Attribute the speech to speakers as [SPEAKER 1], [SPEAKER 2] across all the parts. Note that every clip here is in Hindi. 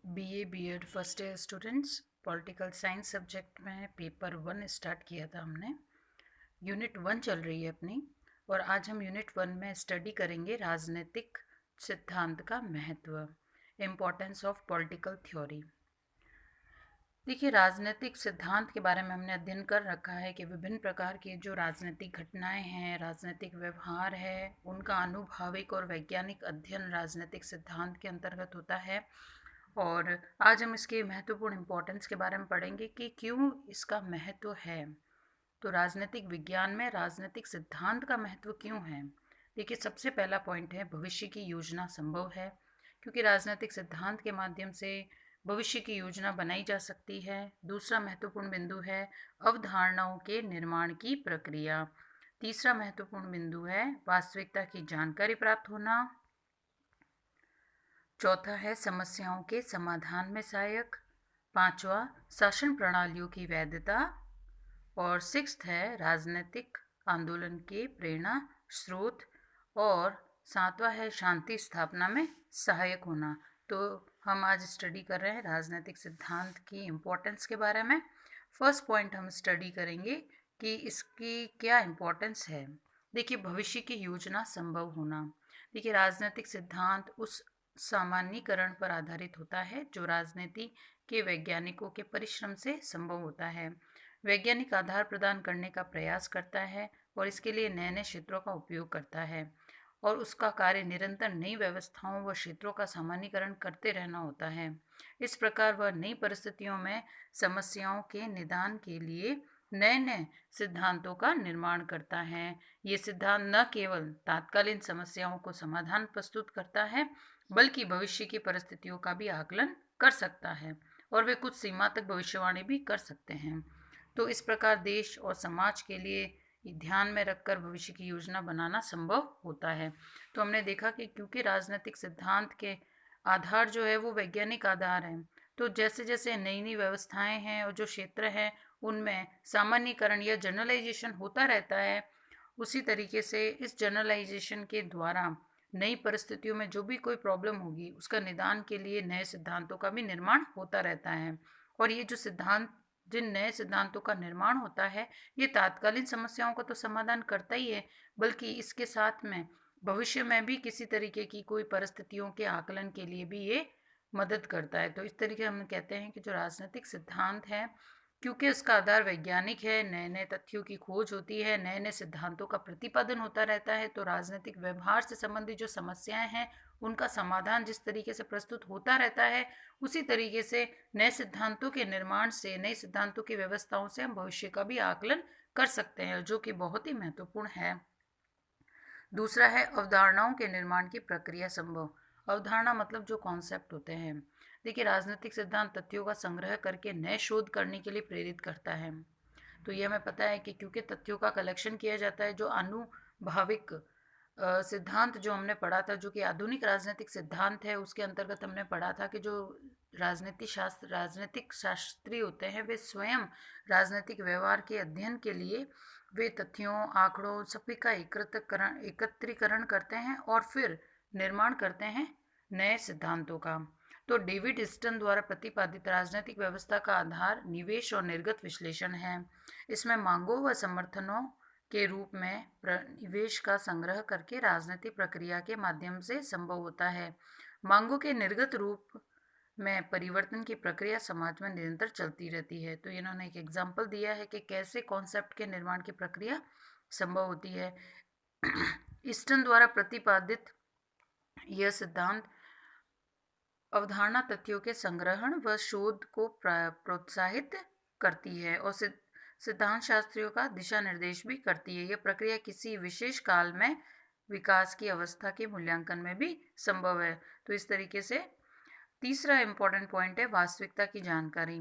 [SPEAKER 1] BA BEd first year students, political science subject में पेपर 1 स्टार्ट किया था हमने। यूनिट 1 चल रही है अपनी, और आज हम यूनिट 1 में स्टडी करेंगे राजनीतिक सिद्धांत का महत्व, इम्पोर्टेंस ऑफ पॉलिटिकल थ्योरी। देखिए, राजनीतिक सिद्धांत के बारे में हमने अध्ययन कर रखा है कि विभिन्न प्रकार की जो राजनीतिक घटनाएं हैं, राजनीतिक व्यवहार है, उनका अनुभाविक और वैज्ञानिक अध्ययन राजनीतिक सिद्धांत के अंतर्गत होता है। और आज हम इसके महत्वपूर्ण इम्पोर्टेंस के बारे में पढ़ेंगे कि क्यों इसका महत्व है। तो राजनीतिक विज्ञान में राजनीतिक सिद्धांत का महत्व क्यों है। देखिए, सबसे पहला पॉइंट है भविष्य की योजना संभव है, क्योंकि राजनीतिक सिद्धांत के माध्यम से भविष्य की योजना बनाई जा सकती है। दूसरा महत्वपूर्ण बिंदु है अवधारणाओं के निर्माण की प्रक्रिया। तीसरा महत्वपूर्ण बिंदु है वास्तविकता की जानकारी प्राप्त होना। चौथा है समस्याओं के समाधान में सहायक। पांचवा शासन प्रणालियों की वैधता। और सिक्स्थ है राजनीतिक आंदोलन के प्रेरणा स्रोत। और सातवां है शांति स्थापना में सहायक होना। तो हम आज स्टडी कर रहे हैं राजनीतिक सिद्धांत की इम्पोर्टेंस के बारे में। फर्स्ट पॉइंट हम स्टडी करेंगे कि इसकी क्या इम्पोर्टेंस है। देखिए, भविष्य की योजना संभव होना। देखिए, राजनीतिक सिद्धांत उस सामान्यीकरण पर आधारित होता है जो राजनीति के वैज्ञानिकों के परिश्रम से संभव होता है। वैज्ञानिक आधार प्रदान करने का प्रयास करता है और इसके लिए नए नए क्षेत्रों का उपयोग करता है, और उसका कार्य निरंतर नई व्यवस्थाओं व क्षेत्रों का सामान्यीकरण करते रहना होता है। इस प्रकार वह नई परिस्थितियों में समस्याओं के निदान के लिए नए नए सिद्धांतों का निर्माण करता है। ये सिद्धांत न केवल तात्कालीन समस्याओं को समाधान प्रस्तुत करता है, बल्कि भविष्य की परिस्थितियों का भी आकलन कर सकता है, और वे कुछ सीमा तक भविष्यवाणी भी कर सकते हैं। तो इस प्रकार देश और समाज के लिए ध्यान में रखकर भविष्य की योजना बनाना संभव होता है। तो हमने देखा कि क्योंकि राजनीतिक सिद्धांत के आधार जो है वो वैज्ञानिक आधार हैं, तो जैसे जैसे नई नई व्यवस्थाएं हैं और जो क्षेत्र हैं उनमें सामान्यीकरण या जनरलाइजेशन होता रहता है, उसी तरीके से इस जनरलाइजेशन के द्वारा नई परिस्थितियों में जो भी कोई प्रॉब्लम होगी उसका निदान के लिए नए सिद्धांतों का भी निर्माण होता रहता है। और ये जो सिद्धांत, जिन नए सिद्धांतों का निर्माण होता है, ये तात्कालीन समस्याओं का तो समाधान करता ही है, बल्कि इसके साथ में भविष्य में भी किसी तरीके की कोई परिस्थितियों के आकलन के लिए भी ये मदद करता है। तो इस तरीके हम कहते हैं कि जो राजनीतिक सिद्धांत है, क्योंकि उसका आधार वैज्ञानिक है, नए नए तथ्यों की खोज होती है, नए नए सिद्धांतों का प्रतिपादन होता रहता है, तो राजनीतिक व्यवहार से संबंधित जो समस्याएं हैं उनका समाधान जिस तरीके से प्रस्तुत होता रहता है, उसी तरीके से नए सिद्धांतों के निर्माण से, नए सिद्धांतों की व्यवस्थाओं से हम भविष्य का भी आकलन कर सकते हैं, जो कि बहुत ही महत्वपूर्ण है। दूसरा है अवधारणाओं के निर्माण की प्रक्रिया संभव। अवधारणा मतलब जो कॉन्सेप्ट होते हैं। देखिए, राजनीतिक सिद्धांत तथ्यों का संग्रह करके नए शोध करने के लिए प्रेरित करता है। तो ये हमें पता है कि क्योंकि तथ्यों का कलेक्शन किया जाता है, जो आनुभाविक सिद्धांत जो हमने पढ़ा था, जो कि आधुनिक राजनीतिक सिद्धांत है, उसके अंतर्गत हमने पढ़ा था कि जो राजनीतिक शास्त्री होते हैं, वे स्वयं राजनीतिक व्यवहार के अध्ययन के लिए वे तथ्यों, आंकड़ों सभी का एकत्रीकरण करते हैं और फिर निर्माण करते हैं नए सिद्धांतों का। तो डेविड स्टन द्वारा प्रतिपादित राजनीतिक व्यवस्था का आधार निवेश और निर्गत विश्लेषण है। इसमें मांगों व समर्थनों के रूप में निवेश का संग्रह करके राजनीतिक प्रक्रिया के माध्यम से संभव होता है। मांगों के निर्गत रूप में परिवर्तन की प्रक्रिया समाज में निरंतर चलती रहती है। तो इन्होंने एक एग्जाम्पल दिया है कि कैसे कॉन्सेप्ट के निर्माण की प्रक्रिया संभव होती है। ईस्टन द्वारा प्रतिपादित यह सिद्धांत अवधारणा तथ्यों के संग्रहण व शोध को प्रोत्साहित करती है और सिद्धांत शास्त्रियों का दिशा निर्देश भी करती है। यह प्रक्रिया किसी विशेष काल में विकास की अवस्था के मूल्यांकन में भी संभव है। तो इस तरीके से तीसरा इम्पोर्टेंट पॉइंट है वास्तविकता की जानकारी।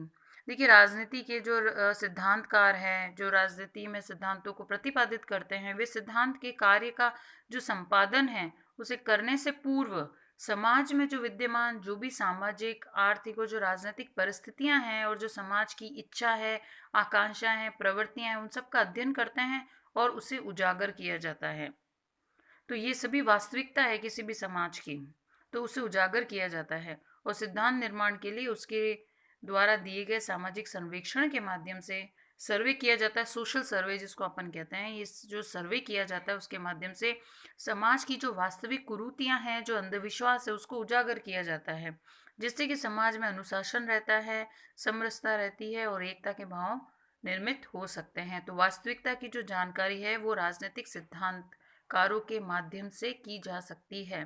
[SPEAKER 1] देखिए, राजनीति के जो सिद्धांतकार हैं, जो राजनीति में सिद्धांतों को प्रतिपादित करते हैं, वे सिद्धांत के कार्य का जो संपादन है उसे करने से पूर्व समाज में जो विद्यमान जो भी सामाजिक, आर्थिक और जो राजनीतिक परिस्थितियां हैं और जो समाज की इच्छा है, आकांक्षा है, प्रवृत्तियां हैं, उन सब का अध्ययन करते हैं और उसे उजागर किया जाता है। तो ये सभी वास्तविकता है किसी भी समाज की, तो उसे उजागर किया जाता है और सिद्धांत निर्माण के लिए उसके द्वारा दिए गए सामाजिक सर्वेक्षण के माध्यम से सर्वे किया जाता है, सोशल सर्वे जिसको अपन कहते हैं। इस जो सर्वे किया जाता है उसके माध्यम से समाज की जो वास्तविक कुरीतियां हैं, जो अंधविश्वास है, उसको उजागर किया जाता है, जिससे कि समाज में अनुशासन रहता है, समरसता रहती है और एकता के भाव निर्मित हो सकते हैं। तो वास्तविकता की जो जानकारी है वो राजनीतिक सिद्धांतकारों के माध्यम से की जा सकती है,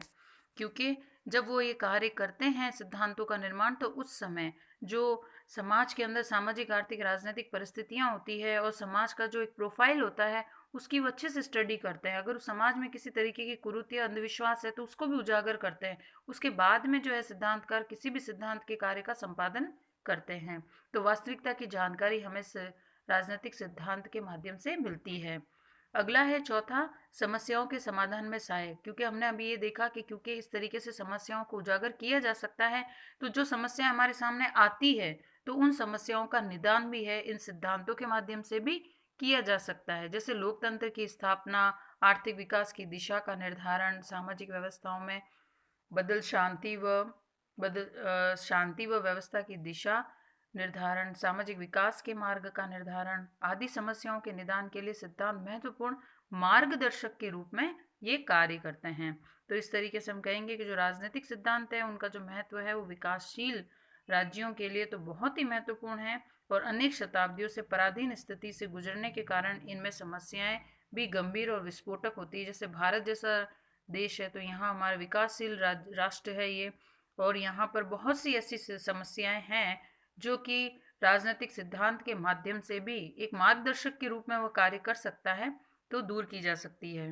[SPEAKER 1] क्योंकि जब वो ये कार्य करते हैं सिद्धांतों का निर्माण, तो उस समय जो समाज के अंदर सामाजिक आर्थिक राजनीतिक परिस्थितियां होती है और समाज का जो एक प्रोफाइल होता है उसकी वो अच्छे से स्टडी करते हैं। अगर उस समाज में किसी तरीके की कुरीति या अंधविश्वास है तो उसको भी उजागर करते हैं। उसके बाद में जो है सिद्धांतकार किसी भी सिद्धांत के कार्य का संपादन करते हैं। तो वास्तविकता की जानकारी हमें राजनीतिक सिद्धांत के माध्यम से मिलती है। अगला है चौथा, समस्याओं के समाधान में सहायक। क्योंकि हमने अभी ये देखा कि क्योंकि इस तरीके से समस्याओं को उजागर किया जा सकता है, तो जो समस्या हमारे सामने आती है तो उन समस्याओं का निदान भी है इन सिद्धांतों के माध्यम से भी किया जा सकता है। जैसे लोकतंत्र की स्थापना, आर्थिक विकास की दिशा का निर्धारण, सामाजिक व्यवस्थाओं में बदल शांति व व्यवस्था की दिशा निर्धारण, सामाजिक विकास के मार्ग का निर्धारण आदि समस्याओं के निदान के लिए सिद्धांत महत्वपूर्ण मार्गदर्शक के रूप में ये कार्य करते हैं। तो इस तरीके से हम कहेंगे कि जो राजनीतिक सिद्धांत है उनका जो महत्व है वो विकासशील राज्यों के लिए तो बहुत ही महत्वपूर्ण है, और अनेक शताब्दियों से पराधीन स्थिति से गुजरने के कारण इनमें समस्याएं भी गंभीर और विस्फोटक होती है। जैसे भारत जैसा देश है तो यहाँ हमारा विकासशील राष्ट्र है ये, और यहाँ पर बहुत सी ऐसी समस्याएं हैं जो कि राजनीतिक सिद्धांत के माध्यम से भी एक मार्गदर्शक के रूप में वो कार्य कर सकता है, तो दूर की जा सकती है।